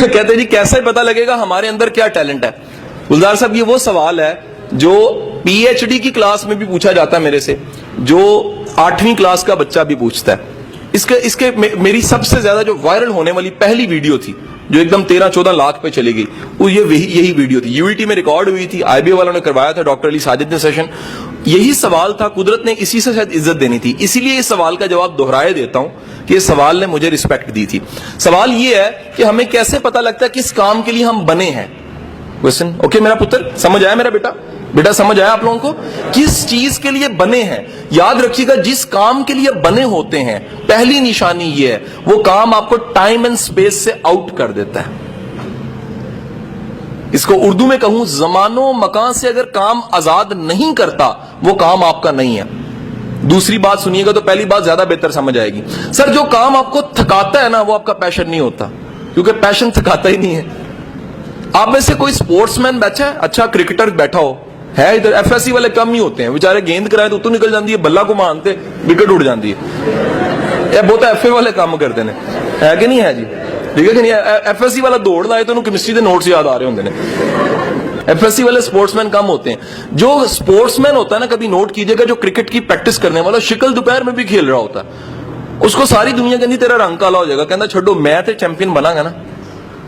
کہتے جی کیسے پتا لگے گا ہمارے اندر کیا ٹیلنٹ ہے؟ گلزار صاحب یہ وہ سوال ہے جو پی ایچ ڈی کی کلاس میں بھی پوچھا جاتا ہے میرے سے، جو 8ویں کلاس کا بچہ بھی پوچھتا ہے. اس کے میری سب سے زیادہ جو وائرل ہونے والی پہلی ویڈیو تھی جو ایک دم 13-14 لاکھ پہ چلی گئی، وہ یہی ویڈیو تھی. یو ای ٹی میں ریکارڈ ہوئی تھی، آئی بی والوں نے کروایا تھا، ڈاکٹر علی ساجد نے سیشن. یہی سوال تھا، قدرت نے اسی سے شاید عزت دینی تھی، اسی لیے اس سوال کا جواب دہرائے دیتا ہوں کہ اس سوال نے مجھے رسپیکٹ دی تھی. سوال یہ ہے کہ ہمیں کیسے پتا لگتا ہے کس کام کے لیے ہم بنے ہیں. کوسچن اوکے میرا پتر، سمجھ آیا میرا بیٹا سمجھ آیا آپ لوگوں کو؟ کس چیز کے لیے بنے ہیں. یاد رکھیے گا جس کام کے لیے بنے ہوتے ہیں پہلی نشانی یہ ہے وہ کام آپ کو ٹائم اینڈ سپیس سے آؤٹ کر دیتا ہے. اس کو اردو میں کہوں، زمان و مکان سے اگر کام آزاد نہیں کرتا وہ کام آپ کا نہیں ہے. دوسری بات سنیے گا تو پہلی بات زیادہ بہتر سمجھ آئے گی. سر جو کام آپ کو تھکاتا ہے نا وہ آپ کا پیشن نہیں ہوتا، کیونکہ پیشن تھکاتا ہی نہیں ہے. آپ میں سے کوئی سپورٹس مین بیٹھا ہے، اچھا کرکٹر بیٹھا ہو ہے ادھر؟ ایف ایس سی والے کم ہی ہوتے ہیں بیچارے، گیند کرائے تو نکل جاتی ہے، بلہ کو مانتے وکٹ اڑ جاتی ہے. بہت ایف اے والے کام کرتے ہیں، ہے کہ نہیں ہے جی؟ ٹھیک ہے کہ نہیں؟ ایف ایس سی والا دوڑ لائے تو کیمسٹری کے نوٹس یاد آ رہے ہوتے ہیں. ایف ایس سی والے سپورٹس مین کم ہوتے ہیں. جو سپورٹس مین ہوتا ہے نا، کبھی نوٹ کیجئے گا، جو کرکٹ کی پریکٹس کرنے والا شکل دوپہر میں بھی کھیل رہا ہوتا ہے، اس کو ساری دنیا کہتی تیرا رنگ کالا ہو جائے گا، کہنا چھوڑو میں تے چیمپئن بنا گا نا.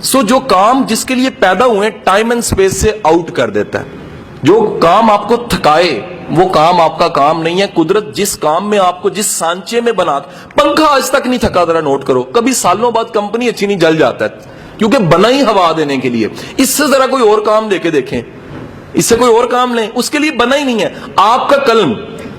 سو جو کام جس کے لیے پیدا ہوئے ٹائم اینڈ سپیس سے آؤٹ کر دیتا ہے. جو کام آپ کو تھکائے وہ کام آپ کا کام نہیں ہے. قدرت جس کام میں آپ کو جس سانچے میں بنا، پنکھا آج تک نہیں تھکا، ذرا نوٹ کرو، کبھی سالوں بعد کمپنی اچھی نہیں جل جاتا ہے، کیونکہ بنا ہی ہوا دینے کے لیے. اس سے ذرا کوئی اور کام دے کے دیکھیں، اس سے کوئی اور کام لیں، اس کے لیے بنا ہی نہیں ہے. آپ کا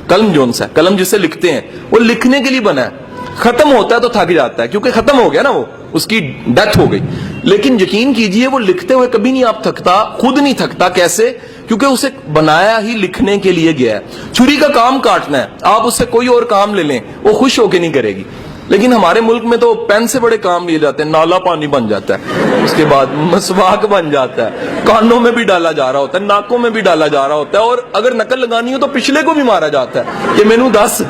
قلم جون سا ہے، قلم جسے لکھتے ہیں وہ لکھنے کے لیے بنا ہے. ختم ہوتا ہے تو تھک جاتا ہے، کیونکہ ختم ہو گیا نا، وہ اس کی ڈیتھ ہو گئی. لیکن یقین کیجئے وہ لکھتے ہوئے کبھی نہیں آپ تھکتا، خود نہیں تھکتا. کیسے؟ کیونکہ اسے بنایا ہی لکھنے کے لیے گیا ہے. چھری کا کام کاٹنا ہے، آپ اس سے کوئی اور کام لے لیں وہ خوش ہو کے نہیں کرے گی. لیکن ہمارے ملک میں تو پین سے بڑے کام لیے جاتے ہیں. نالا پانی بن جاتا ہے، اس کے بعد مسواک بن جاتا ہے، کانوں میں بھی ڈالا جا رہا ہوتا ہے، ناکوں میں بھی ڈالا جا رہا ہوتا ہے، اور اگر نقل لگانی ہو تو پچھلے کو بھی مارا جاتا ہے کہ مینو 10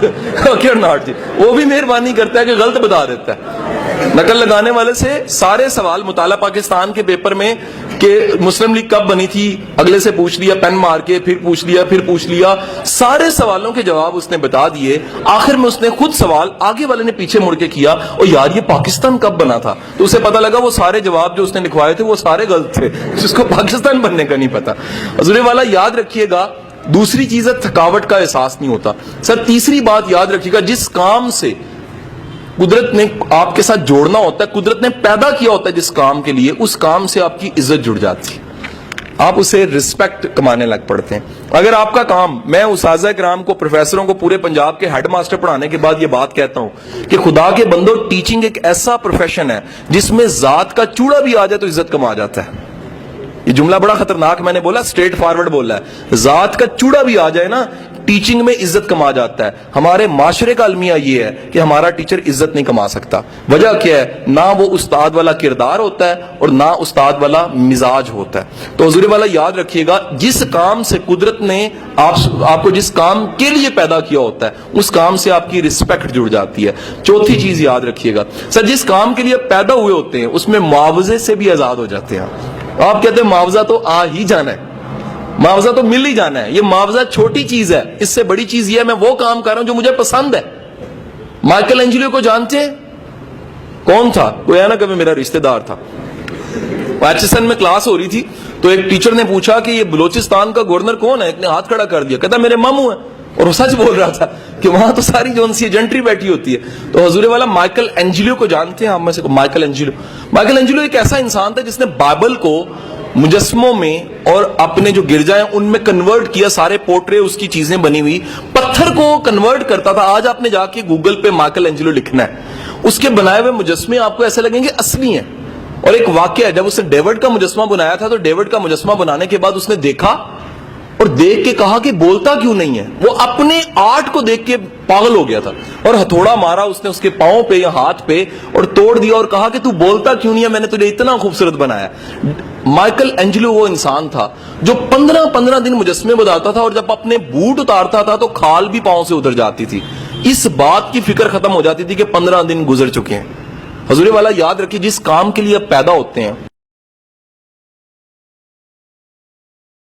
جی وہ بھی مہربانی کرتا ہے کہ غلط بتا دیتا ہے. نقل لگانے والے سے سارے سوال مطالعہ پاکستان کے پیپر میں کہ مسلم لیگ کب بنی تھی اگلے سے پوچھ لیا، پین مار کے پھر پوچھ لیا، سارے سوالوں کے جواب اس نے بتا دیے. آخر میں اس نے خود سوال آگے والے نے پیچھے مڑ کے کیا، اور یار یہ پاکستان کب بنا تھا؟ تو اسے پتا لگا وہ سارے جواب جو اس نے لکھوائے تھے وہ سارے غلط تھے، جس کو پاکستان بننے کا نہیں پتا. حضور والا یاد رکھیے گا. دوسری چیز ہے تھکاوٹ کا احساس نہیں ہوتا. سر تیسری بات یاد رکھیے گا، جس کام سے قدرت نے آپ کے ساتھ جوڑنا ہوتا ہے، قدرت نے پیدا کیا ہوتا ہے جس کام کے لیے، اس کام سے آپ کی عزت جڑ جاتی ہے، آپ اسے رسپیکٹ کمانے لگ پڑتے ہیں. اگر آپ کا کام، میں اساتذہ کرام کو، پروفیسروں کو پورے پنجاب کے ہیڈ ماسٹر پڑھانے کے بعد یہ بات کہتا ہوں کہ خدا کے بندو، ٹیچنگ ایک ایسا پروفیشن ہے جس میں ذات کا چوڑا بھی آ جائے تو عزت کما جاتا ہے. یہ جملہ بڑا خطرناک میں نے بولا، اسٹریٹ فارورڈ بولا ہے. ذات کا چوڑا بھی آ جائے نا، ٹیچنگ میں عزت کما جاتا ہے. ہمارے معاشرے کا المیہ یہ ہے کہ ہمارا ٹیچر عزت نہیں کما سکتا. وجہ کیا ہے؟ نہ وہ استاد والا کردار ہوتا ہے اور نہ استاد والا مزاج ہوتا ہے. تو حضور والا یاد رکھیے گا، جس کام سے قدرت نے آپ کو جس کام کے لیے پیدا کیا ہوتا ہے اس کام سے آپ کی رسپیکٹ جڑ جاتی ہے. چوتھی چیز یاد رکھیے گا، سر جس کام کے لیے پیدا ہوئے ہوتے ہیں اس میں معاوضے سے بھی آزاد ہو جاتے ہیں. آپ کہتے ہیں معاوضہ تو آ ہی جانا ہے، معاوضہ تو مل ہی جانا ہے. یہ معاوضہ چھوٹی چیز ہے، اس سے بڑی چیز یہ ہے میں وہ کام کر رہا ہوں جو مجھے پسند ہے. مائیکل اینجلو کو جانتے ہیں؟ کون تھا؟ کوئی ہے نا کبھی میرا رشتہ دار تھا. ایچ ایس این میں کلاس ہو رہی تھی تو ایک ٹیچر نے پوچھا کہ یہ بلوچستان کا گورنر کون ہے؟ ایک نے ہاتھ کھڑا کر دیا، کہتا میرے ماموں ہیں. اور وہ سچ بول رہا تھا کہ وہاں تو ساری جو سی ایجنٹری بیٹھی ہوتی ہے. تو حضور والا مائیکل اینجلو کو جانتے ہیں آپ میں سے؟ مائیکل اینجلو ایک ایسا انسان تھا جس نے بائبل کو مجسموں میں اور اپنے جو گرجائیں ان میں کنورٹ کیا. سارے پورٹرے اس کی چیزیں بنی ہوئی، پتھر کو کنورٹ کرتا تھا. آج آپ نے جا کے گوگل پہ مائیکل اینجلو لکھنا ہے، اس کے بنائے ہوئے مجسمے آپ کو ایسے لگیں گے اصلی ہیں. اور ایک واقعہ ہے، جب اس نے ڈیوڈ کا مجسمہ بنایا تھا تو ڈیوڈ کا مجسمہ بنانے کے بعد اس نے دیکھا اور دیکھ کے کہا کہ بولتا کیوں نہیں ہے. وہ اپنے آرٹ کو دیکھ کے پاگل ہو گیا تھا اور ہتھوڑا مارا اس نے اس کے پاؤں پہ یا ہاتھ پہ اور توڑ دیا اور کہا کہ تو بولتا کیوں نہیں ہے، میں نے تجھے اتنا خوبصورت بنایا. مائیکل اینجلو وہ انسان تھا جو 15 دن مجسمے بناتا تھا اور جب اپنے بوٹ اتارتا تھا تو کھال بھی پاؤں سے اتر جاتی تھی. اس بات کی فکر ختم ہو جاتی تھی کہ 15 دن گزر چکے ہیں. حضور والا یاد رکھیے، جس کام کے لیے آپ پیدا ہوتے ہیں